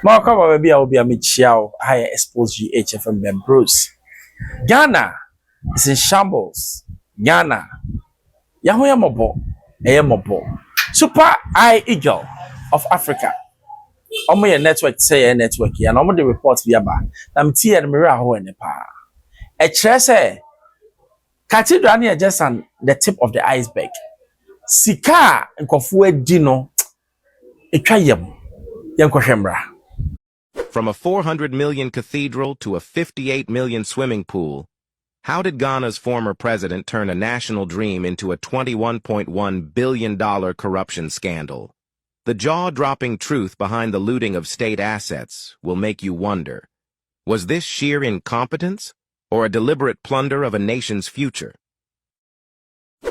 Marco baby I will be a Michiao higher exposed GHFM Bruce. Ghana is in shambles. Ghana. Yahoya Mobo. Mobo. Super Eye Eagle of Africa. Omo your network say your network here and omo the reports be aba. Na mti and mirror ho ene pa. E kire say cathedral na just on the tip of the iceberg. Sika nkofo adi no etwa yam. Yenkohwemra. From a 400 million cathedral to a 58 million swimming pool, how did Ghana's former president turn a national dream into a $21.1 billion corruption scandal? The jaw-dropping truth behind the looting of state assets will make you wonder. Was this sheer incompetence or a deliberate plunder of a nation's future?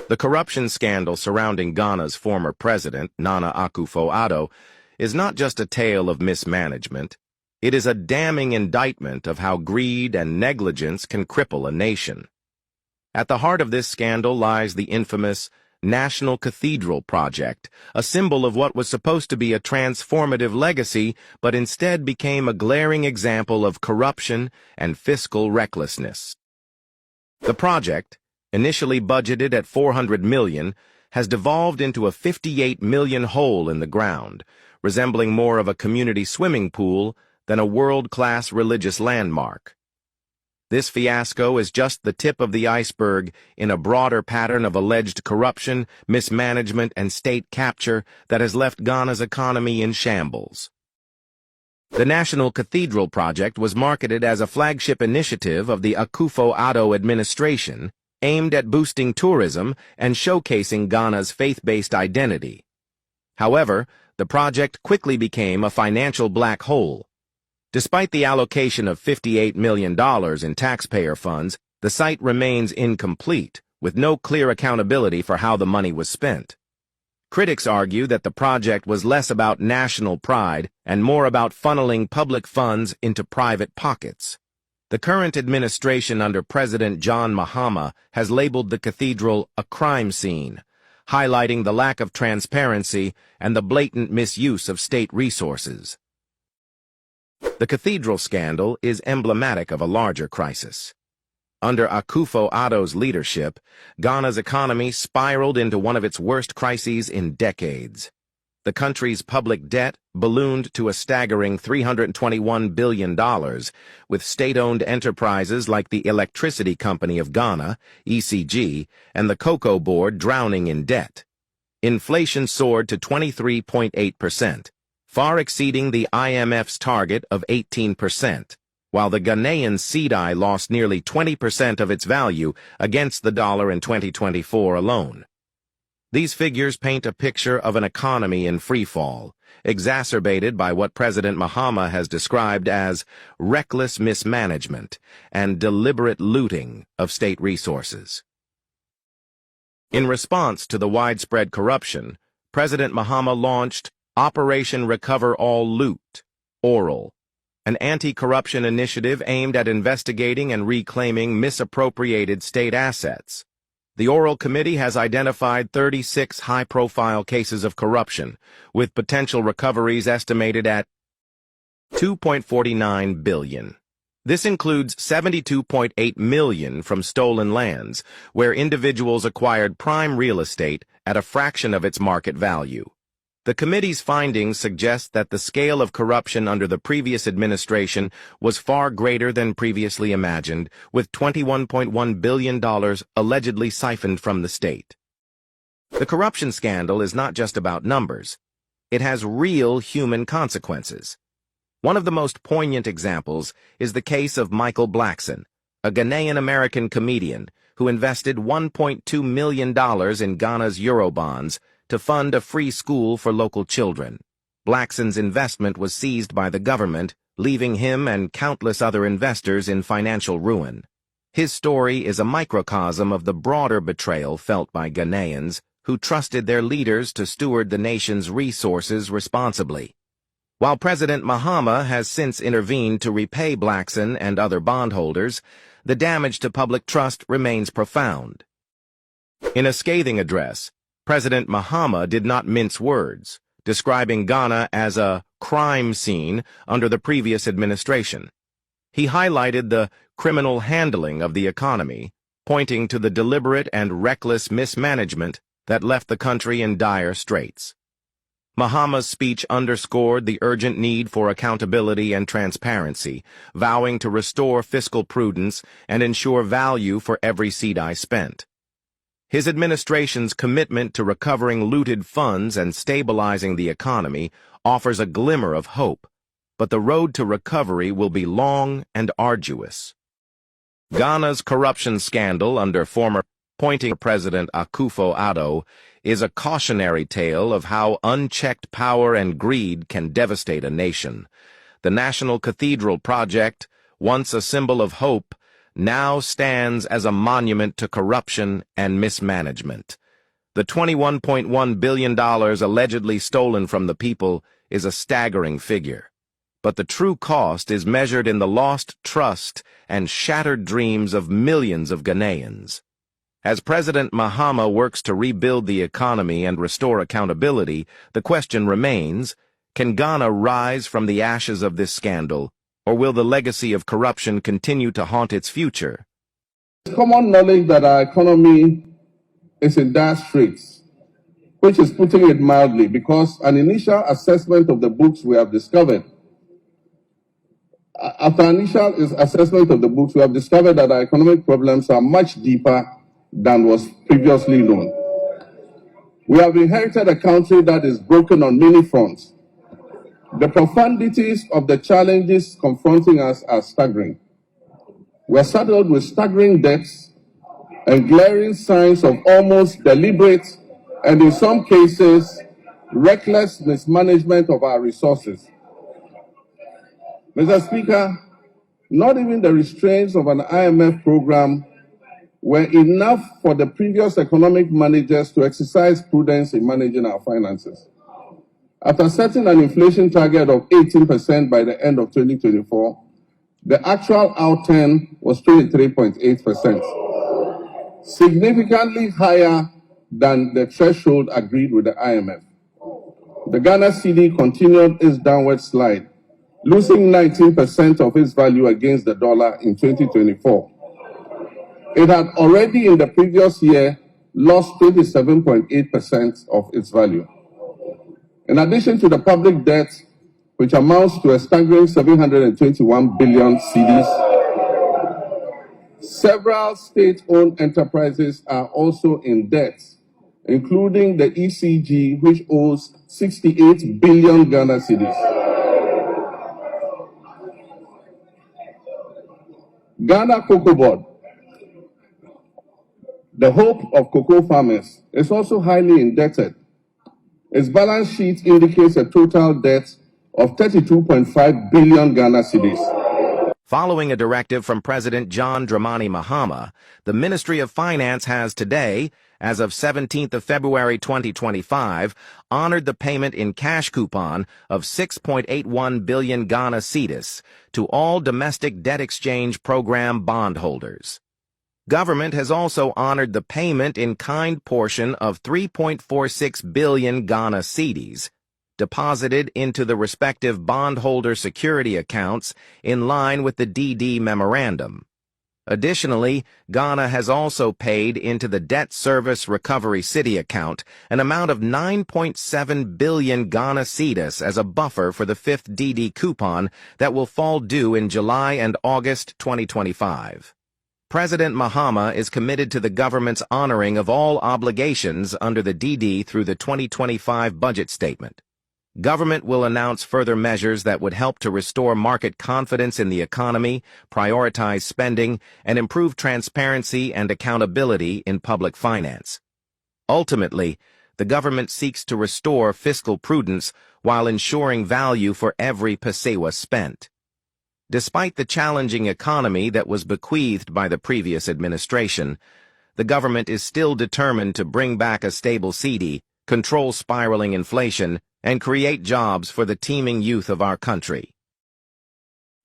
The corruption scandal surrounding Ghana's former president, Nana Akufo-Addo, is not just a tale of mismanagement. It is a damning indictment of how greed and negligence can cripple a nation. At the heart of this scandal lies the infamous National Cathedral Project, a symbol of what was supposed to be a transformative legacy, but instead became a glaring example of corruption and fiscal recklessness. The project, initially budgeted at $400 million, has devolved into a $58 million hole in the ground, resembling more of a community swimming pool than a world-class religious landmark. This fiasco is just the tip of the iceberg in a broader pattern of alleged corruption, mismanagement, and state capture that has left Ghana's economy in shambles. The National Cathedral Project was marketed as a flagship initiative of the Akufo-Addo administration, aimed at boosting tourism and showcasing Ghana's faith-based identity. However, the project quickly became a financial black hole. Despite the allocation of $58 million in taxpayer funds, the site remains incomplete, with no clear accountability for how the money was spent. Critics argue that the project was less about national pride and more about funneling public funds into private pockets. The current administration under President John Mahama has labeled the cathedral a crime scene, highlighting the lack of transparency and the blatant misuse of state resources. The cathedral scandal is emblematic of a larger crisis. Under Akufo-Addo's leadership, Ghana's economy spiraled into one of its worst crises in decades. The country's public debt ballooned to a staggering $321 billion, with state-owned enterprises like the Electricity Company of Ghana, ECG, and the Cocoa Board drowning in debt. Inflation soared to 23.8%. far exceeding the IMF's target of 18%, while the Ghanaian cedi lost nearly 20% of its value against the dollar in 2024 alone. These figures paint a picture of an economy in freefall, exacerbated by what President Mahama has described as reckless mismanagement and deliberate looting of state resources. In response to the widespread corruption, President Mahama launched Operation Recover All Loot, ORAL, an anti-corruption initiative aimed at investigating and reclaiming misappropriated state assets. The ORAL Committee has identified 36 high-profile cases of corruption, with potential recoveries estimated at $2.49 billion. This includes $72.8 million from stolen lands, where individuals acquired prime real estate at a fraction of its market value. The committee's findings suggest that the scale of corruption under the previous administration was far greater than previously imagined, with $21.1 billion allegedly siphoned from the state. The corruption scandal is not just about numbers. It has real human consequences. One of the most poignant examples is the case of Michael Blackson, a Ghanaian-American comedian who invested $1.2 million in Ghana's Eurobonds to fund a free school for local children. Blackson's investment was seized by the government, leaving him and countless other investors in financial ruin. His story is a microcosm of the broader betrayal felt by Ghanaians who trusted their leaders to steward the nation's resources responsibly. While President Mahama has since intervened to repay Blackson and other bondholders, the damage to public trust remains profound. In a scathing address, President Mahama did not mince words, describing Ghana as a crime scene under the previous administration. He highlighted the criminal handling of the economy, pointing to the deliberate and reckless mismanagement that left the country in dire straits. Mahama's speech underscored the urgent need for accountability and transparency, vowing to restore fiscal prudence and ensure value for every cedi spent. His administration's commitment to recovering looted funds and stabilizing the economy offers a glimmer of hope, but the road to recovery will be long and arduous. Ghana's corruption scandal under former appointing President Akufo-Addo is a cautionary tale of how unchecked power and greed can devastate a nation. The National Cathedral project, once a symbol of hope, now stands as a monument to corruption and mismanagement. The $21.1 billion allegedly stolen from the people is a staggering figure. But the true cost is measured in the lost trust and shattered dreams of millions of Ghanaians. As President Mahama works to rebuild the economy and restore accountability, the question remains, can Ghana rise from the ashes of this scandal, or will the legacy of corruption continue to haunt its future? It's common knowledge that our economy is in dire straits, which is putting it mildly, because an initial assessment of the books we have discovered After initial assessment of the books, we have discovered that our economic problems are much deeper than was previously known. We have inherited a country that is broken on many fronts. The profundities of the challenges confronting us are staggering. We are saddled with staggering debts and glaring signs of almost deliberate and, in some cases, reckless mismanagement of our resources. Mr. Speaker, not even the restraints of an IMF program were enough for the previous economic managers to exercise prudence in managing our finances. After setting an inflation target of 18% by the end of 2024, the actual outturn was 23.8%, significantly higher than the threshold agreed with the IMF. The Ghana cedi continued its downward slide, losing 19% of its value against the dollar in 2024. It had already in the previous year lost 27.8% of its value. In addition to the public debt, which amounts to a staggering 721 billion cedis, several state-owned enterprises are also in debt, including the ECG, which owes 68 billion Ghana cedis. Ghana Cocoa Board, the hope of cocoa farmers, is also highly indebted. Its balance sheet indicates a total debt of 32.5 billion Ghana cedis. Following a directive from President John Dramani Mahama, the Ministry of Finance has today, as of 17th of February 2025, honored the payment in cash coupon of 6.81 billion Ghana cedis to all domestic debt exchange program bondholders. Government has also honored the payment in kind portion of 3.46 billion Ghana cedis, deposited into the respective bondholder security accounts in line with the DD memorandum. Additionally, Ghana has also paid into the Debt Service Recovery City account an amount of 9.7 billion Ghana cedis as a buffer for the fifth DD coupon that will fall due in July and August 2025. President Mahama is committed to the government's honoring of all obligations under the DD through the 2025 budget statement. Government will announce further measures that would help to restore market confidence in the economy, prioritize spending, and improve transparency and accountability in public finance. Ultimately, the government seeks to restore fiscal prudence while ensuring value for every pesewa spent. Despite the challenging economy that was bequeathed by the previous administration, the government is still determined to bring back a stable cedi, control spiraling inflation, and create jobs for the teeming youth of our country.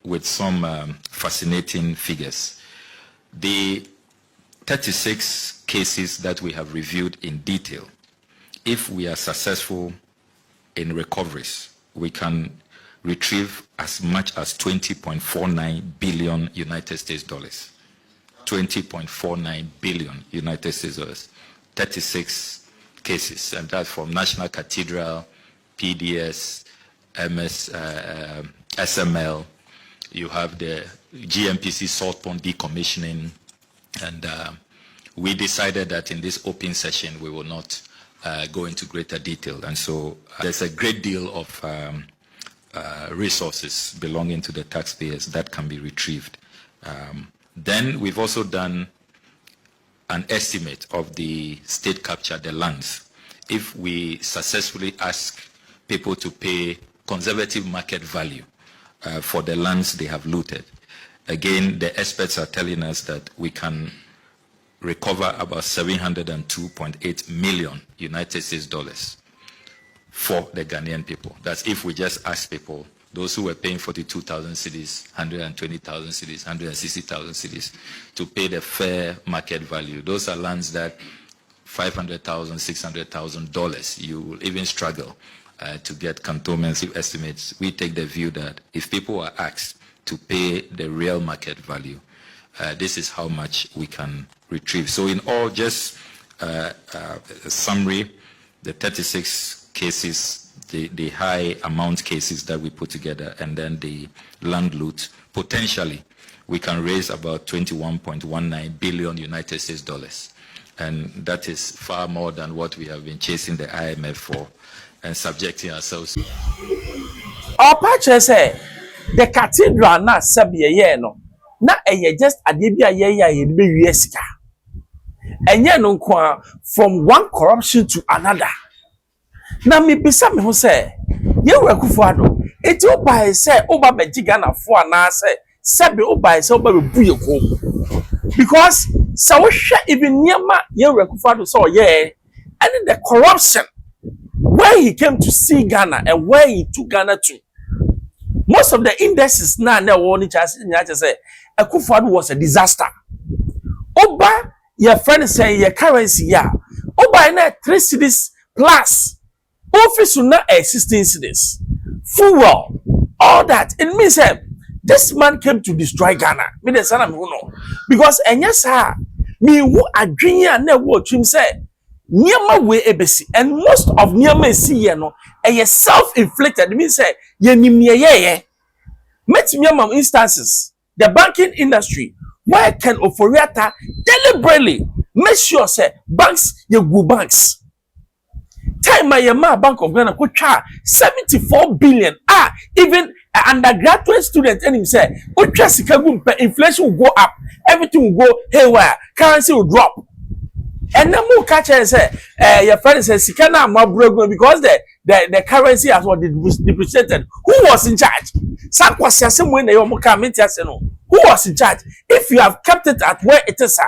With some fascinating figures. The 36 cases that we have reviewed in detail, if we are successful in recoveries, we can retrieve as much as 20.49 billion United States dollars. 20.49 billion United States dollars. 36 cases, and that's from National Cathedral, PDS, SML. You have the GMPC salt pond decommissioning, and we decided that in this open session we will not go into greater detail. And so there's a great deal of resources belonging to the taxpayers that can be retrieved. Then we've also done an estimate of the state capture, the lands. If we successfully ask people to pay conservative market value for the lands they have looted, again, the experts are telling us that we can recover about 702.8 million United States dollars for the Ghanaian people. That's if we just ask people, those who were paying 42,000 cedis, 120,000 cedis, 160,000 cedis, to pay the fair market value. Those are lands that $500,000, $600,000, you will even struggle to get cantonments estimates. We take the view that if people are asked to pay the real market value, this is how much we can retrieve. So in all, just a summary, the 36 cases, the high amount cases that we put together, and then the land loot, potentially we can raise about 21.19 billion United States dollars. And that is far more than what we have been chasing the IMF for and subjecting ourselves to. Our patch say the cathedral na sabiye no na just adebia ye be wiesika. Enye no kwa from one corruption to another. Na me bisa me ho say ye Akufo-Addo eti oba say oba beji Ghana fo ana say sebe oba say oba be buye ko because so we even niema ye Akufo-Addo so ye and the corruption where he came to see Ghana and where he took Ghana to. Most of the indices now one say Akufo-Addo was a disaster. Oba your friend say your currency ya oba na 3 cedis plus office na 16 cedis fuel all that. It means this man came to destroy Ghana. Me the son who know because yes sir me who adwenya na wo twim say Nyama we ebesi, and most of Nyama see ye no self-inflicted. Means say ye nimye ye. Met Nyama instances, the banking industry, why can Oforiata deliberately make sure say banks ye go banks. Time my Yama Bank of Ghana could charge 74 billion. Even an undergraduate student and him say, inflation will go up, everything will go haywire, currency will drop. And then more catch and say, your friend says, Sikana Mabrogo, because the currency has what depreciated. Who was in charge? Who was in charge? If you have kept it at where it is,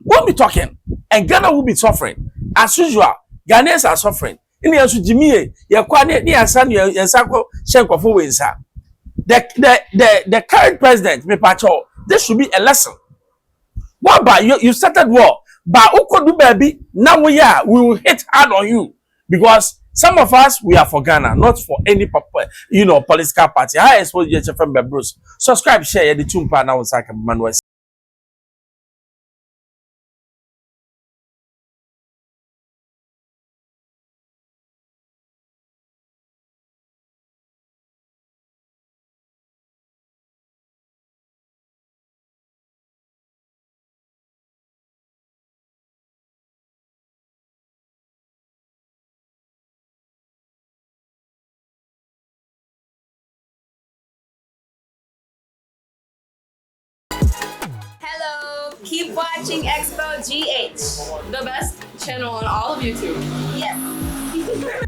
we'll be talking. And Ghana will be suffering. As usual, Ghanaians are suffering. In the Jimmy, the current president, this should be a lesson. What about you started war? But R0bbed, now we will hit hard on you because some of us we are for Ghana, not for any political party. I Xposed Exp0sed. Subscribe, share the tumpa now on Hello, keep watching Expo GH, the best channel on all of YouTube. Yes.